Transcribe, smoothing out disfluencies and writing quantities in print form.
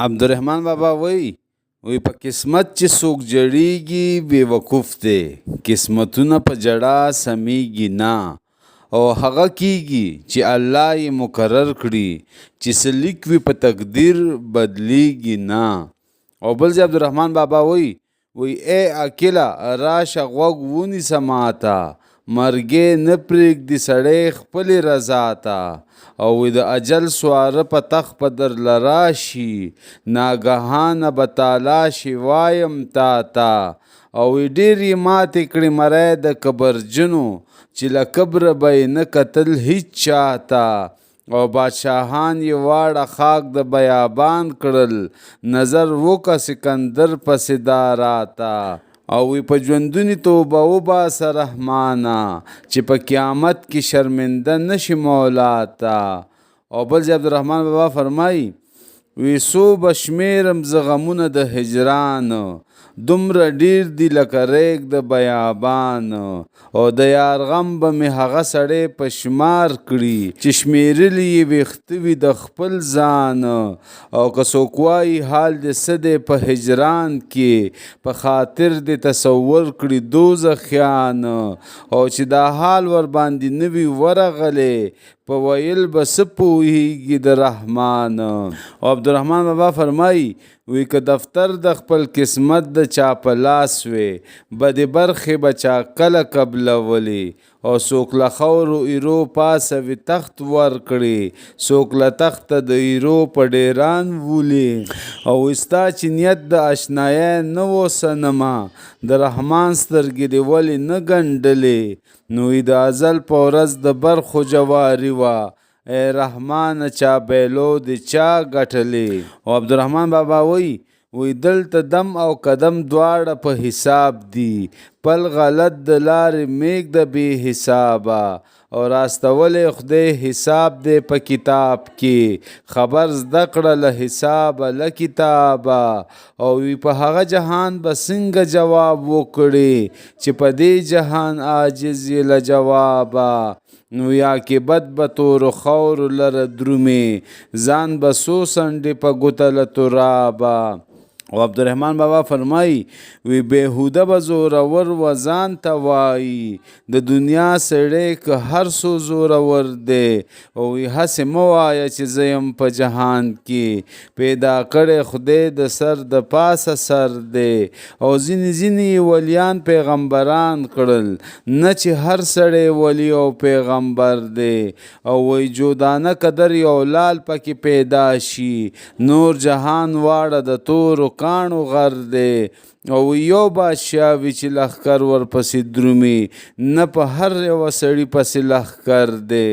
عبدالرحمن بابا وی په قسمت چې څوک جړیږي بې وقوف دی، قسمتونه په جړا سمیږي نه، او هغه کیږي چې الله یې مقرر کړي چې څه لیک وي په تقدیر بدلیږي نه. او بل ځای عبدالرحمن بابا وی ای عاقله راشه غوږ ونیسه ماته، مرګې نه پرېږدي سړی خپلې رضا ته. او د اجل سواره په تخت په درله راشي، ناګهانه به تالاشي وایم تا ته. او ډېر یې ماتې کړې مری د کبرجنو، چې له کبره به یې نه کتل هیڅ چاته. او بادشاهان یې واړه خاک د بیابان کړل، نظر وکه سکندر پسې دا راته. او وی په ژوندوني توبه وباسه رحمانه، چې په قیامت کې شرمنده نشي مولا ته. او بل ځای عبدالرحمن بابا فرمایي وی څو به شمېرم زه غمونه د هجران، دومره ډېر دي لکه ریګ د بیابان. او د یار غم به مې هغه سړی په شمار کړي، چې شمېرلي یې ویښته وي د خپل ځان. او که څوک وایي حال دې څه دی په هجران کې، په خاطر دې تصور کړي دوزخیان. او چې دا حال ور باندې نه وي ورغلی، په ویل به څه پوهیږي د رحمان. او عبدالرحمن بابا فرمایي وی که دفتر د خپل قسمت د چا په لاس وی، بدې برخې به چا کله قبلولې. او څوک له خاورو ایرو پاسه وي تخت ورکړي، څوک له تخته د ایرو په ډیران ولي. او ستا چې نیت د اشنایۍ نه و صنمه، د رحمان سترګې دې ولې نه ګنډلې. نو د ازل په ورځ د برخو جواري وه، ای رحمان چا بیلو د چا ګټلې. او عبدالرحمن بابا وی دلته دم او قدم دواړه په حساب دي، پل غلط د لارې میږده بې حسابه. او راستولی خدای حساب دی په کتاب کې، خبر زده کړه له حسابه له کتابه. او وی په هغه جهان به څنګه جواب وکړي، چې په دې جهان عاجز یې له جوابه. نو عاقبت به تورو خاورو لره درومي، ځان به څو څنډې په ګوته له ترابه. او عبدالرحمن بابا فرمایي وی بېهوده به زورور و ځان ته وایي، د دنیا سړی که هر څو زورور دی. او وی هسې مه وایه چې زه یم په جهان کې، پیدا کړی خدای د سر د پاسه سر دی. او ځینې ولیان پیغمبران کړل، نه چې هر سړی ولی او پیغمبر دی. او وی جودانه قدر یو لال پکې پیدا شي، نور جهان واړه د تورو کاڼو غر دی. او یو بادشاه وي چې لښکر ورپسې درومي، نه په هر یوه سړي پسې لښکر دی.